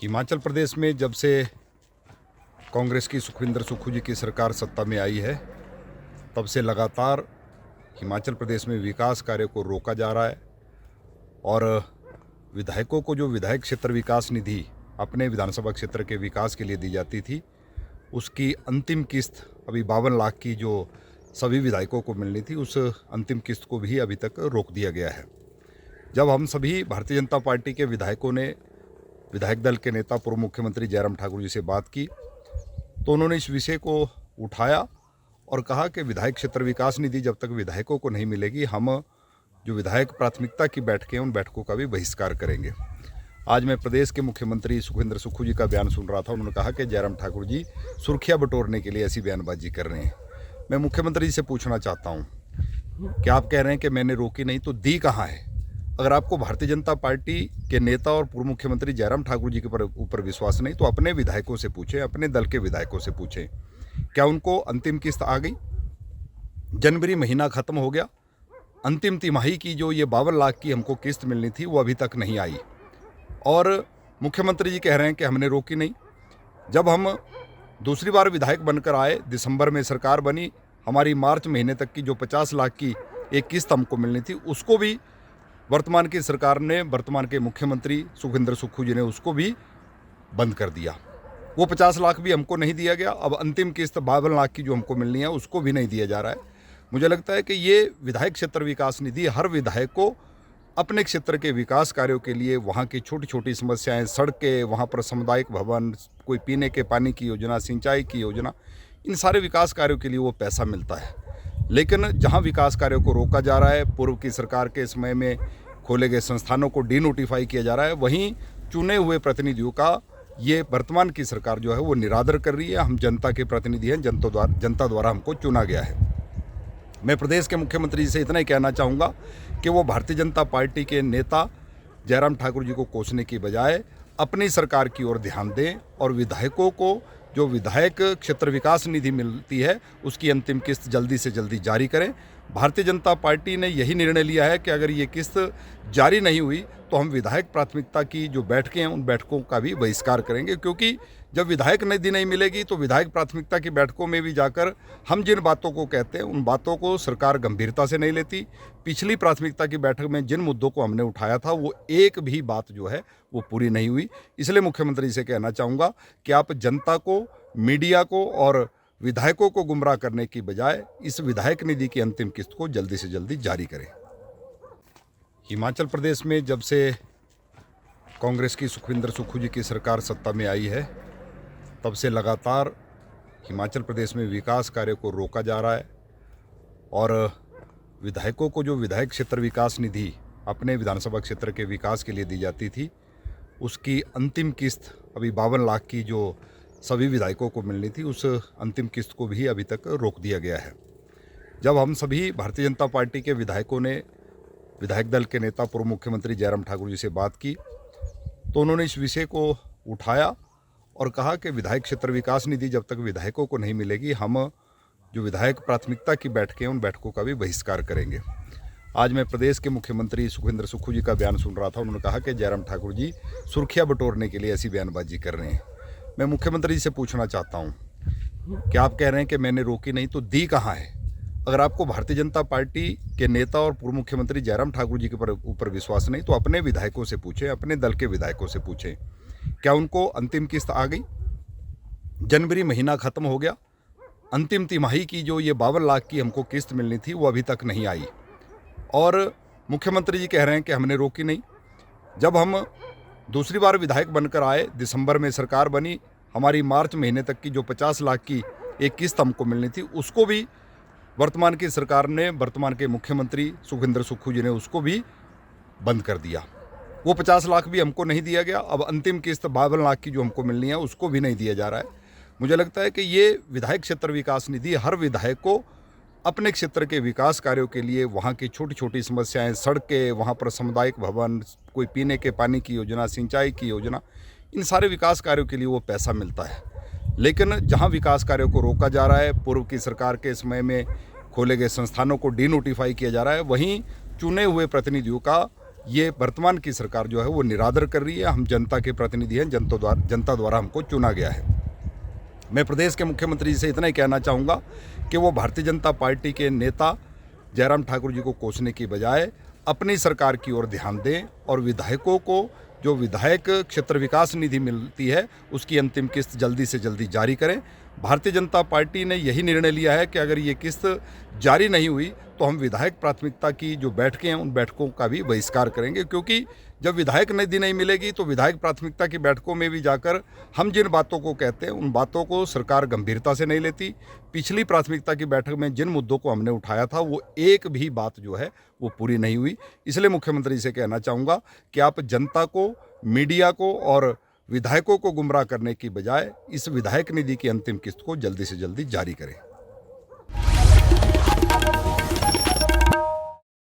हिमाचल प्रदेश में जब से कांग्रेस की सुखविंदर सुक्खू जी की सरकार सत्ता में आई है, तब से लगातार हिमाचल प्रदेश में विकास कार्य को रोका जा रहा है और विधायकों को जो विधायक क्षेत्र विकास निधि अपने विधानसभा क्षेत्र के विकास के लिए दी जाती थी, उसकी अंतिम किस्त अभी 52 लाख की जो सभी विधायकों को मिलनी थी, उस अंतिम किस्त को भी अभी तक रोक दिया गया है। जब हम सभी भारतीय जनता पार्टी के विधायकों ने विधायक दल के नेता पूर्व मुख्यमंत्री जयराम ठाकुर जी से बात की, तो उन्होंने इस विषय को उठाया और कहा कि विधायक क्षेत्र विकास निधि जब तक विधायकों को नहीं मिलेगी, हम जो विधायक प्राथमिकता की बैठकें हैं उन बैठकों का भी बहिष्कार करेंगे। आज मैं प्रदेश के मुख्यमंत्री सुखविंदर सुक्खू जी का बयान सुन रहा था। उन्होंने कहा कि जयराम ठाकुर जी सुर्खियां बटोरने के लिए ऐसी बयानबाजी कर रहे हैं। मैं मुख्यमंत्री जी से पूछना चाहता हूं कि आप कह रहे हैं कि मैंने रोकी नहीं, तो दी कहाँ है? अगर आपको भारतीय जनता पार्टी के नेता और पूर्व मुख्यमंत्री जयराम ठाकुर जी के ऊपर विश्वास नहीं, तो अपने विधायकों से पूछें, अपने दल के विधायकों से पूछें, क्या उनको अंतिम किस्त आ गई? जनवरी महीना खत्म हो गया, अंतिम तिमाही की जो ये 52 लाख की हमको किस्त मिलनी थी वो अभी तक नहीं आई और मुख्यमंत्री जी कह रहे हैं कि हमने रोकी नहीं। जब हम दूसरी बार विधायक बनकर आए, दिसंबर में सरकार बनी, हमारी मार्च महीने तक की जो 50 लाख की एक किस्त हमको मिलनी थी, उसको भी वर्तमान की सरकार ने, वर्तमान के मुख्यमंत्री सुखविंदर सुक्खू जी ने उसको भी बंद कर दिया। वो 50 लाख भी हमको नहीं दिया गया। अब अंतिम किस्त 52 लाख की जो हमको मिलनी है उसको भी नहीं दिया जा रहा है। मुझे लगता है कि ये विधायक क्षेत्र विकास निधि हर विधायक को अपने क्षेत्र के विकास कार्यों के लिए, वहाँ की छोटी छोटी समस्याएं, सड़कें, वहाँ पर सामुदायिक भवन, कोई पीने के पानी की योजना, सिंचाई की योजना, इन सारे विकास कार्यों के लिए वो पैसा मिलता है। लेकिन जहाँ विकास कार्यों को रोका जा रहा है, पूर्व की सरकार के समय में खोले गए संस्थानों को डीनोटिफाई किया जा रहा है, वहीं चुने हुए प्रतिनिधियों का ये वर्तमान की सरकार जो है वो निरादर कर रही है। हम जनता के प्रतिनिधि हैं, जनता द्वारा हमको चुना गया है। मैं प्रदेश के मुख्यमंत्री से इतना ही कहना चाहूँगा कि वो भारतीय जनता पार्टी के नेता जयराम ठाकुर जी को कोसने की बजाय अपनी सरकार की ओर ध्यान दें और विधायकों को जो विधायक क्षेत्र विकास निधि मिलती है उसकी अंतिम किस्त जल्दी से जल्दी जारी करें। भारतीय जनता पार्टी ने यही निर्णय लिया है कि अगर ये किस्त जारी नहीं हुई तो हम विधायक प्राथमिकता की जो बैठकें हैं उन बैठकों का भी बहिष्कार करेंगे, क्योंकि जब विधायक निधि नहीं मिलेगी तो विधायक प्राथमिकता की बैठकों में भी जाकर हम जिन बातों को कहते हैं उन बातों को सरकार गंभीरता से नहीं लेती। पिछली प्राथमिकता की बैठक में जिन मुद्दों को हमने उठाया था वो एक भी बात जो है वो पूरी नहीं हुई। इसलिए मुख्यमंत्री से कहना चाहूँगा कि आप जनता को, मीडिया को और विधायकों को गुमराह करने की बजाय इस विधायक निधि की अंतिम किस्त को जल्दी से जल्दी जारी करें। हिमाचल प्रदेश में जब से कांग्रेस की सुखविंदर सुक्खू जी की सरकार सत्ता में आई है, तब से लगातार हिमाचल प्रदेश में विकास कार्य को रोका जा रहा है और विधायकों को जो विधायक क्षेत्र विकास निधि अपने विधानसभा क्षेत्र के विकास के लिए दी जाती थी, उसकी अंतिम किस्त अभी 52 लाख की जो सभी विधायकों को मिलनी थी, उस अंतिम किस्त को भी अभी तक रोक दिया गया है। जब हम सभी भारतीय जनता पार्टी के विधायकों ने विधायक दल के नेता पूर्व मुख्यमंत्री जयराम ठाकुर जी से बात की, तो उन्होंने इस विषय को उठाया और कहा कि विधायक क्षेत्र विकास निधि जब तक विधायकों को नहीं मिलेगी, हम जो विधायक प्राथमिकता की बैठकें हैं उन बैठकों का भी बहिष्कार करेंगे। आज मैं प्रदेश के मुख्यमंत्री सुखविंदर सुक्खू जी का बयान सुन रहा था। उन्होंने कहा कि जयराम ठाकुर जी सुर्खियां बटोरने के लिए ऐसी बयानबाजी कर रहे हैं। मैं मुख्यमंत्री जी से पूछना चाहता हूं कि आप कह रहे हैं कि मैंने रोकी नहीं, तो दी कहाँ है? अगर आपको भारतीय जनता पार्टी के नेता और पूर्व मुख्यमंत्री जयराम ठाकुर जी के ऊपर विश्वास नहीं, तो अपने विधायकों से पूछें, अपने दल के विधायकों से पूछें, क्या उनको अंतिम किस्त आ गई? जनवरी महीना खत्म हो गया, अंतिम तिमाही की जो ये 52 लाख की हमको किस्त मिलनी थी वो अभी तक नहीं आई और मुख्यमंत्री जी कह रहे हैं कि हमने रोकी नहीं। जब हम दूसरी बार विधायक बनकर आए, दिसंबर में सरकार बनी, हमारी मार्च महीने तक की जो 50 लाख की एक किस्त हमको मिलनी थी, उसको भी वर्तमान की सरकार ने, वर्तमान के मुख्यमंत्री सुखविंदर सुक्खू जी ने उसको भी बंद कर दिया। वो 50 लाख भी हमको नहीं दिया गया। अब अंतिम किस्त 52 लाख की जो हमको मिलनी है उसको भी नहीं दिया जा रहा है। मुझे लगता है कि ये विधायक क्षेत्र विकास निधि हर विधायक को अपने क्षेत्र के विकास कार्यों के लिए, वहाँ की छोटी छोटी समस्याएं, सड़कें, वहाँ पर सामुदायिक भवन, कोई पीने के पानी की योजना, सिंचाई की योजना, इन सारे विकास कार्यों के लिए वो पैसा मिलता है। लेकिन जहाँ विकास कार्यों को रोका जा रहा है, पूर्व की सरकार के समय में खोले गए संस्थानों को डीनोटिफाई किया जा रहा है, वहीं चुने हुए प्रतिनिधियों का ये वर्तमान की सरकार जो है वो निरादर कर रही है। हम जनता के प्रतिनिधि हैं, जनता द्वारा हमको चुना गया है। मैं प्रदेश के मुख्यमंत्री से इतना ही कहना चाहूँगा कि वो भारतीय जनता पार्टी के नेता जयराम ठाकुर जी को कोसने की बजाय अपनी सरकार की ओर ध्यान दें और विधायकों को जो विधायक क्षेत्र विकास निधि मिलती है उसकी अंतिम किस्त जल्दी से जल्दी जारी करें। भारतीय जनता पार्टी ने यही निर्णय लिया है कि अगर ये किस्त जारी नहीं हुई तो हम विधायक प्राथमिकता की जो बैठकें हैं उन बैठकों का भी बहिष्कार करेंगे, क्योंकि जब विधायक निधि नहीं मिलेगी तो विधायक प्राथमिकता की बैठकों में भी जाकर हम जिन बातों को कहते हैं उन बातों को सरकार गंभीरता से नहीं लेती। पिछली प्राथमिकता की बैठक में जिन मुद्दों को हमने उठाया था वो एक भी बात जो है वो पूरी नहीं हुई। इसलिए मुख्यमंत्री से कहना चाहूँगा कि आप जनता को, मीडिया को और विधायकों को गुमराह करने की बजाय इस विधायक निधि की अंतिम किस्त को जल्दी से जल्दी जारी करें।